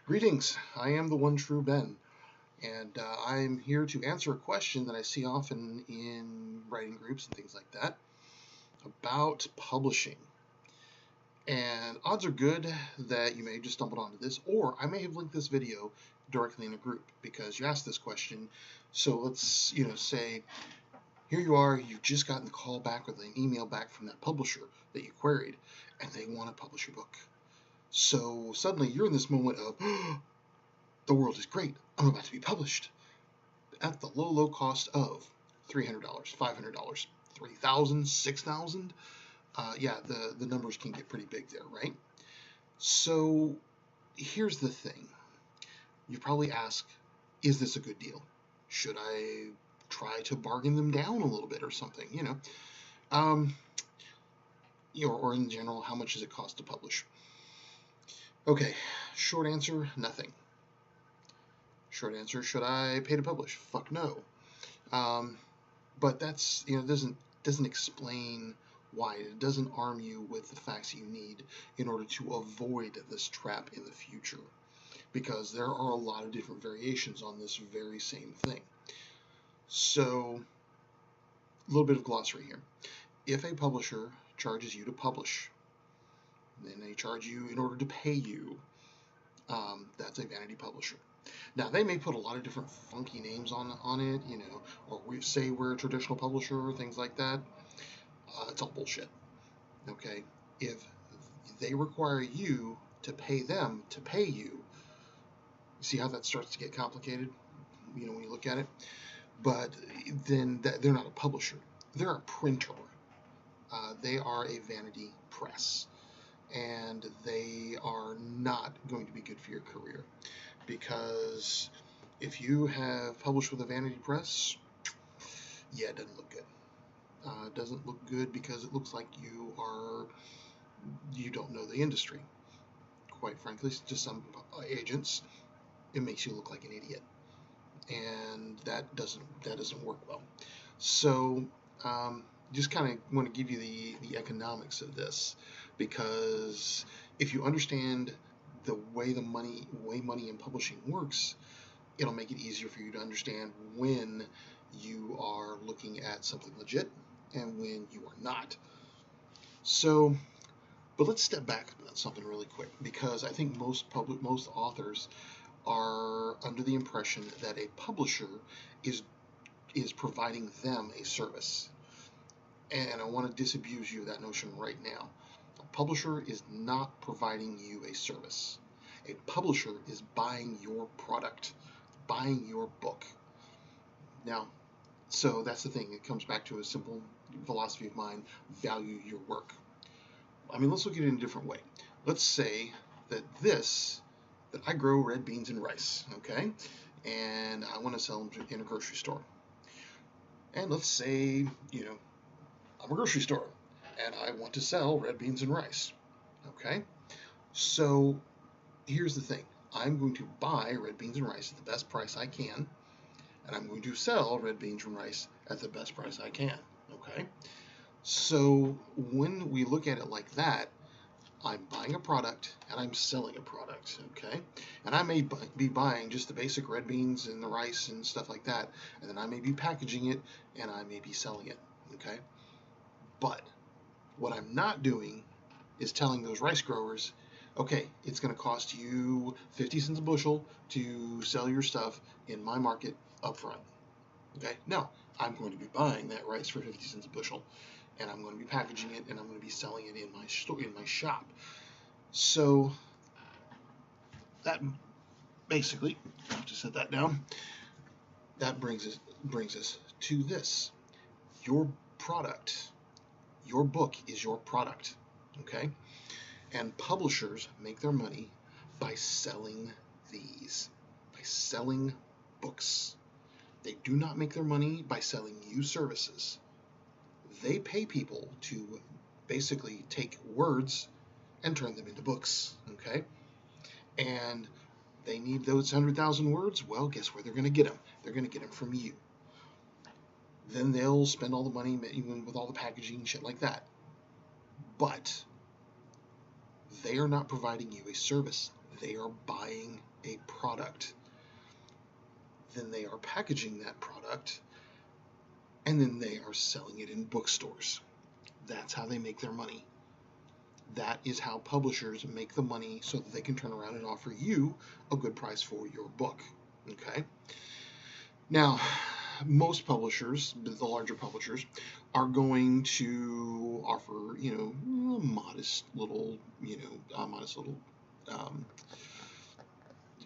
Greetings, I am the one true Ben, and I'm here to answer a question that I see often in writing groups and things like that about publishing. And odds are good that you may have just stumbled onto this, or I may have linked this video directly in a group because you asked this question. So let's, say here you are, you've just gotten the call back or an email back from that publisher that you queried, and they want to publish your book. So suddenly you're in this moment of, the world is great. I'm about to be published at the low, low cost of $300, $500, $3,000, $6,000. Yeah, the numbers can get pretty big there, right? So here's the thing. You probably ask, is this a good deal? Should I try to bargain them down a little bit or something, or in general, how much does it cost to publish? Okay, short answer, nothing. Short answer, should I pay to publish? Fuck no. But that's, doesn't explain why. It doesn't arm you with the facts you need in order to avoid this trap in the future. Because there are a lot of different variations on this very same thing. So, a little bit of glossary here. If a publisher charges you to publish, then they charge you in order to pay you, that's a vanity publisher. Now, they may put a lot of different funky names on it, or we say we're a traditional publisher, things like that. It's all bullshit. Okay? If they require you to pay them to pay you, see how that starts to get complicated, when you look at it? But then they're not a publisher. They're a printer. They are a vanity press. And they are not going to be good for your career. Because if you have published with a vanity press, yeah, it doesn't look good. It doesn't look good because it looks like you don't know the industry. Quite frankly, to some agents, it makes you look like an idiot, and that doesn't work well. So, just kind of want to give you the economics of this, because if you understand the way money in publishing works, it'll make it easier for you to understand when you are looking at something legit and when you are not. So, but let's step back on something really quick, because I think most authors are under the impression that a publisher is providing them a service. And I want to disabuse you of that notion right now. A publisher is not providing you a service. A publisher is buying your product, buying your book. Now, so that's the thing. It comes back to a simple philosophy of mine: value your work. Let's look at it in a different way. Let's say that I grow red beans and rice, okay? And I want to sell them in a grocery store. And let's say, I'm a grocery store, and I want to sell red beans and rice, okay? So here's the thing. I'm going to buy red beans and rice at the best price I can, and I'm going to sell red beans and rice at the best price I can, okay? So when we look at it like that, I'm buying a product and I'm selling a product, okay? And I may be buying just the basic red beans and the rice and stuff like that, and then I may be packaging it and I may be selling it, okay? But what I'm not doing is telling those rice growers, okay, it's going to cost you 50 cents a bushel to sell your stuff in my market up front, okay? No, I'm going to be buying that rice for 50 cents a bushel, and I'm going to be packaging it, and I'm going to be selling it in my shop. So that basically, I'll just set that down. That brings us to this: your product, your book is your product, okay? And publishers make their money by selling by selling books. They do not make their money by selling you services. They pay people to basically take words and turn them into books, okay? And they need those 100,000 words. Well, guess where they're going to get them? They're going to get them from you. Then they'll spend all the money even with all the packaging and shit like that. But they are not providing you a service. They are buying a product. Then they are packaging that product, and then they are selling it in bookstores. That's how they make their money. That is how publishers make the money so that they can turn around and offer you a good price for your book. Okay? Now, most publishers, the larger publishers, are going to offer, a modest little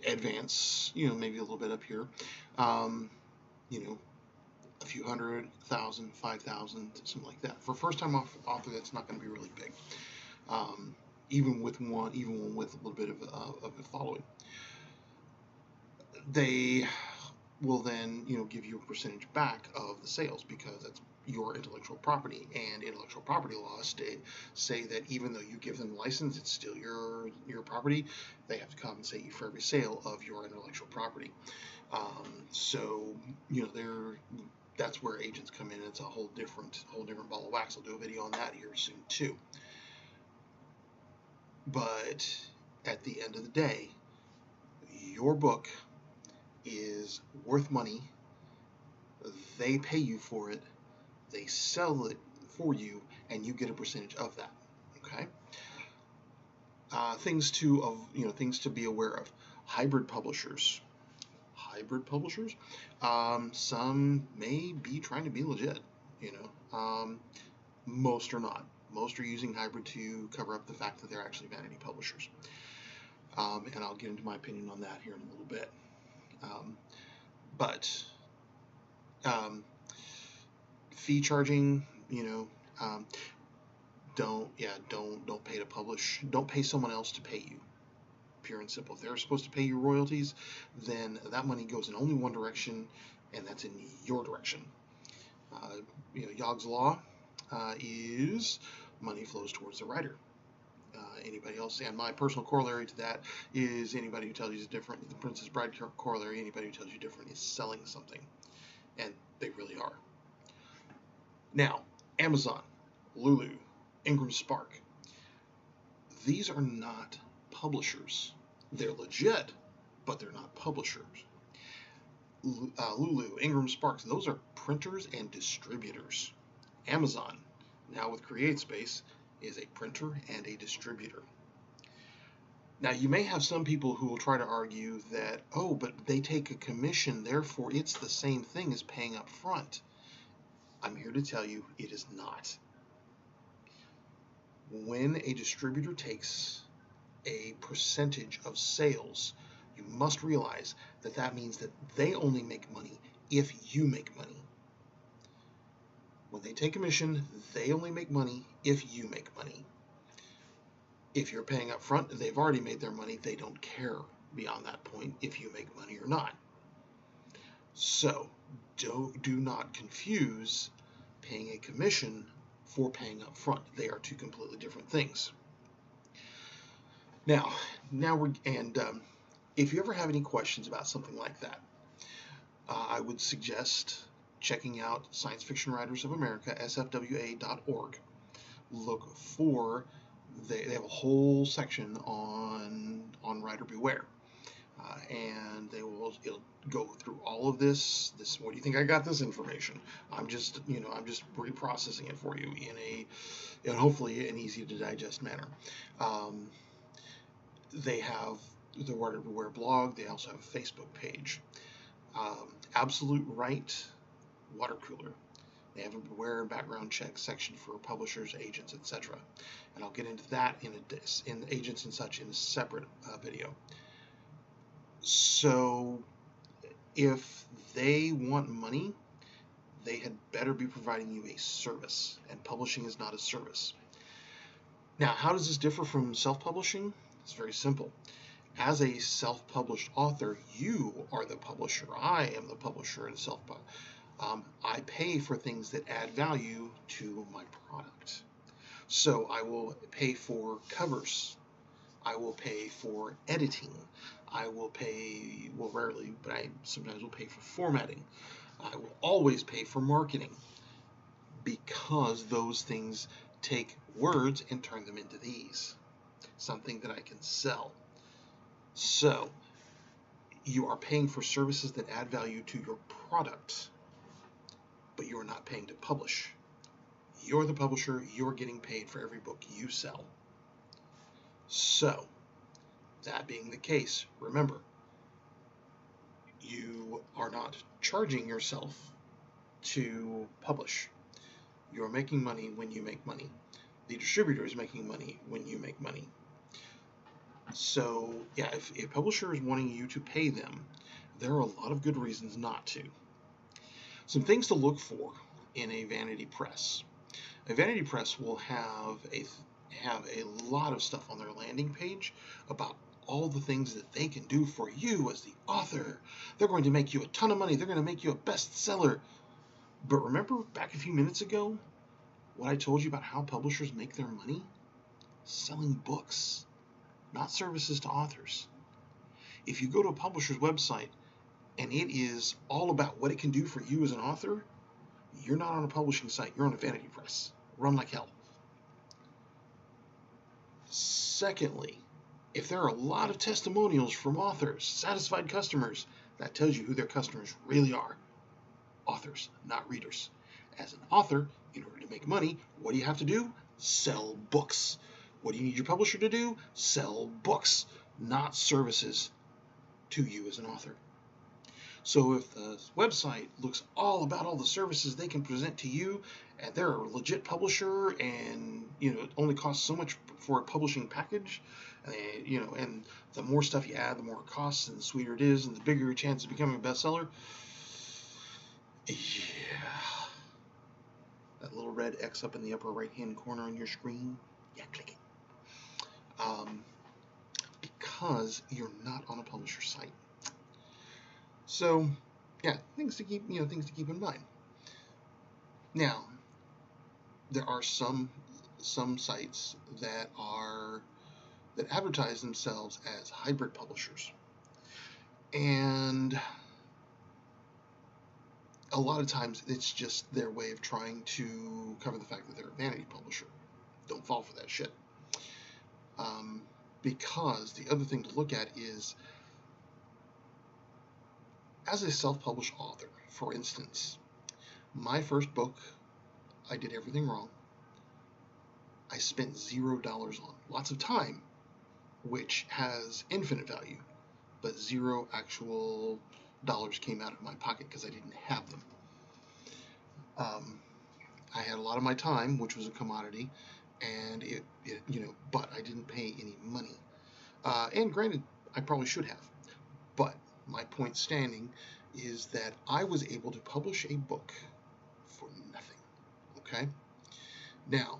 advance, maybe a little bit up here, um, a few hundred, 1,000, 5,000, something like that. For a first-time author, that's not going to be really big, even with one with a little bit of a following. They will then, give you a percentage back of the sales because that's your intellectual property, and intellectual property laws say that even though you give them the license, it's still your property. They have to compensate you for every sale of your intellectual property. So that's where agents come in. It's a whole different ball of wax. I'll do a video on that here soon too. But at the end of the day, your book is worth money. They pay you for it. They sell it for you, and you get a percentage of that. Okay. Things to be aware of. Hybrid publishers. Some may be trying to be legit. Most are not. Most are using hybrid to cover up the fact that they're actually vanity publishers. And I'll get into my opinion on that here in a little bit. But fee charging, don't pay to publish. Don't pay someone else to pay you. Pure and simple. If they're supposed to pay you royalties, then that money goes in only one direction, and that's in your direction. Yogg's law is money flows towards the writer. Anybody else? And my personal corollary to that is anybody who tells you it's different. The Princess Bride corollary, anybody who tells you different is selling something. And they really are. Now, Amazon, Lulu, Ingram Spark. These are not publishers. They're legit, but they're not publishers. Lulu, Ingram Sparks, those are printers and distributors. Amazon, now with CreateSpace, is a printer and a distributor. Now, you may have some people who will try to argue that, but they take a commission, therefore it's the same thing as paying up front. I'm here to tell you it is not. When a distributor takes a percentage of sales, you must realize that that means that they only make money if you make money. When they take commission, they only make money if you make money. If you're paying up front, they've already made their money. They don't care beyond that point if you make money or not. So do not confuse paying a commission for paying up front. They are two completely different things. Now if you ever have any questions about something like that, I would suggest checking out Science Fiction Writers of America, sfwa.org. Look for, they have a whole section on writer beware, and it'll go through all of this. What do you think I got this information? I'm just reprocessing it for you in hopefully an easy to digest manner. They have the Writer Beware blog. They also have a Facebook page. Absolute Right water cooler. They have a beware and background check section for publishers, agents, etc. And I'll get into that in agents and such in a separate video. So if they want money, they had better be providing you a service, and publishing is not a service. Now, how does this differ from self-publishing? It's very simple. As a self-published author, you are the publisher. I am the publisher and self-published. I pay for things that add value to my product. So I will pay for covers. I will pay for editing. I will pay, well, rarely, but I sometimes will pay for formatting. I will always pay for marketing, because those things take words and turn them into these, something that I can sell. So you are paying for services that add value to your product, but you are not paying to publish. You're the publisher, you're getting paid for every book you sell. So, that being the case, remember, you are not charging yourself to publish. You're making money when you make money. The distributor is making money when you make money. So, yeah, if a publisher is wanting you to pay them, there are a lot of good reasons not to. Some things to look for in a vanity press. A vanity press will have a lot of stuff on their landing page about all the things that they can do for you as the author. They're going to make you a ton of money. They're going to make you a bestseller. But remember back a few minutes ago what I told you about how publishers make their money? Selling books, not services to authors. If you go to a publisher's website and it is all about what it can do for you as an author, you're not on a publishing site, you're on a vanity press. Run like hell. Secondly, if there are a lot of testimonials from authors, satisfied customers, that tells you who their customers really are. Authors, not readers. As an author, in order to make money, what do you have to do? Sell books. What do you need your publisher to do? Sell books, not services to you as an author. So if the website looks all about all the services they can present to you, and they're a legit publisher, and it only costs so much for a publishing package, and the more stuff you add, the more it costs, and the sweeter it is, and the bigger your chance of becoming a bestseller. Yeah, that little red X up in the upper right-hand corner on your screen. Yeah, click it. Because you're not on a publisher site. So, yeah, things to keep in mind. Now, there are some sites that advertise themselves as hybrid publishers, and a lot of times it's just their way of trying to cover the fact that they're a vanity publisher. Don't fall for that shit. Because the other thing to look at is, as a self-published author, for instance, my first book, I did everything wrong. I spent $0 on. Lots of time, which has infinite value, but 0 actual dollars came out of my pocket because I didn't have them. I had a lot of my time, which was a commodity, and but I didn't pay any money. And granted, I probably should have, but my point standing is that I was able to publish a book for nothing. Okay? Now,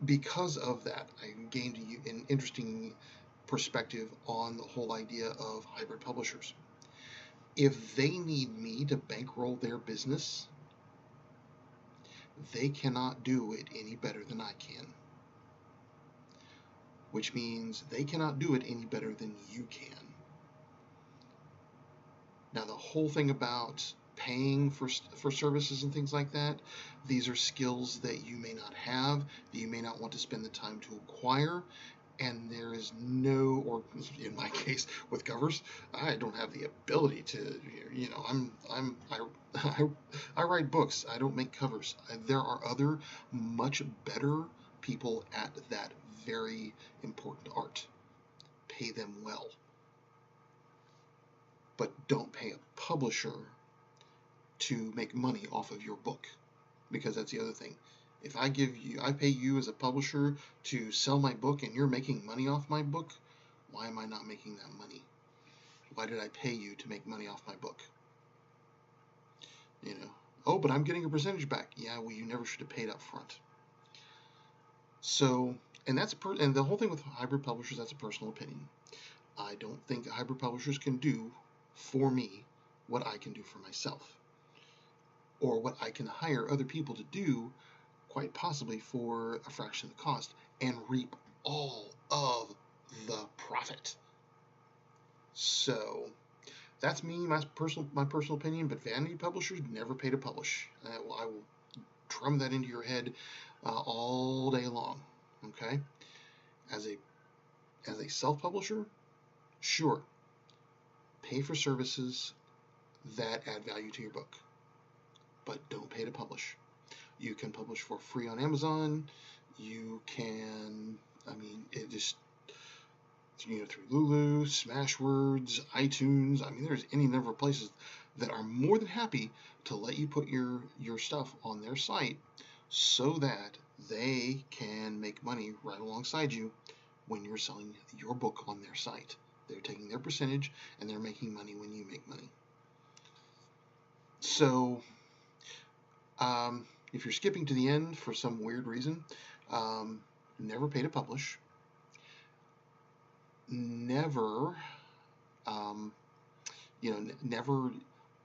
because of that, I gained an interesting perspective on the whole idea of hybrid publishers. If they need me to bankroll their business, they cannot do it any better than I can. Which means they cannot do it any better than you can. Now, the whole thing about paying for services and things like that, these are skills that you may not have, that you may not want to spend the time to acquire, and there is no, or in my case with covers, I don't have the ability to, I write books, I don't make covers. There are other much better people at that very important art. Pay them well. But don't pay a publisher to make money off of your book, because that's the other thing. If I pay you as a publisher to sell my book and you're making money off my book, why am I not making that money? Why did I pay you to make money off my book? Oh, but I'm getting a percentage back. Yeah, well, you never should have paid up front. So, and the whole thing with hybrid publishers, that's a personal opinion. I don't think hybrid publishers can do for me what I can do for myself, or what I can hire other people to do, quite possibly for a fraction of the cost, and reap all of the profit. So that's me, my personal opinion. But vanity publishers never pay to publish. I will drum that into your head all day long. Okay, as a As a self-publisher, sure, pay for services that add value to your book, but don't pay to publish. You can publish for free on Amazon. You can, I mean, it just, through Lulu, Smashwords, iTunes. I mean, there's any number of places that are more than happy to let you put your stuff on their site so that they can make money right alongside you when you're selling your book on their site. They're taking their percentage and they're making money when you make money. So, if you're skipping to the end for some weird reason, never pay to publish. Never, never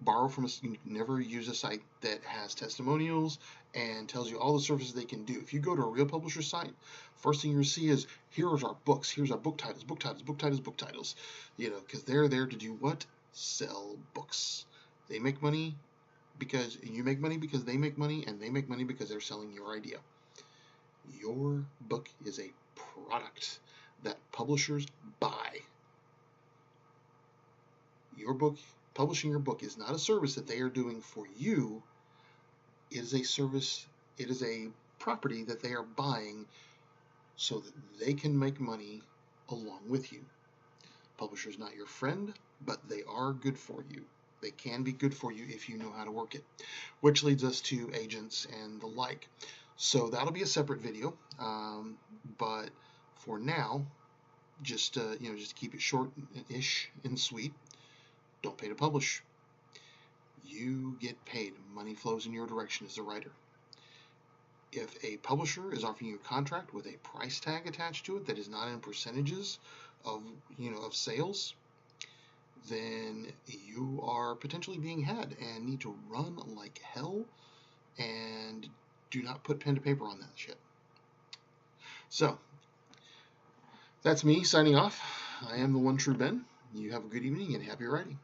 borrow from never use a site that has testimonials and tells you all the services they can do. If you go to a real publisher site, first thing you'll see is, here's our books, here's our book titles, because they're there to do what? Sell books. They make money because you make money because they make money, and they make money because they're selling your idea. Your book is a product that publishers buy. Your book, publishing your book, is not a service that they are doing for you. It is a service, it is a property that they are buying so that they can make money along with you. Publisher is not your friend, but they are good for you. They can be good for you if you know how to work it, which leads us to agents and the like. So that'll be a separate video, but for now, just keep it short-ish and sweet. Don't pay to publish. You get paid. Money flows in your direction as a writer. If a publisher is offering you a contract with a price tag attached to it that is not in percentages of sales, then you are potentially being had and need to run like hell, and do not put pen to paper on that shit. So, that's me signing off. I am the one true Ben. You have a good evening and happy writing.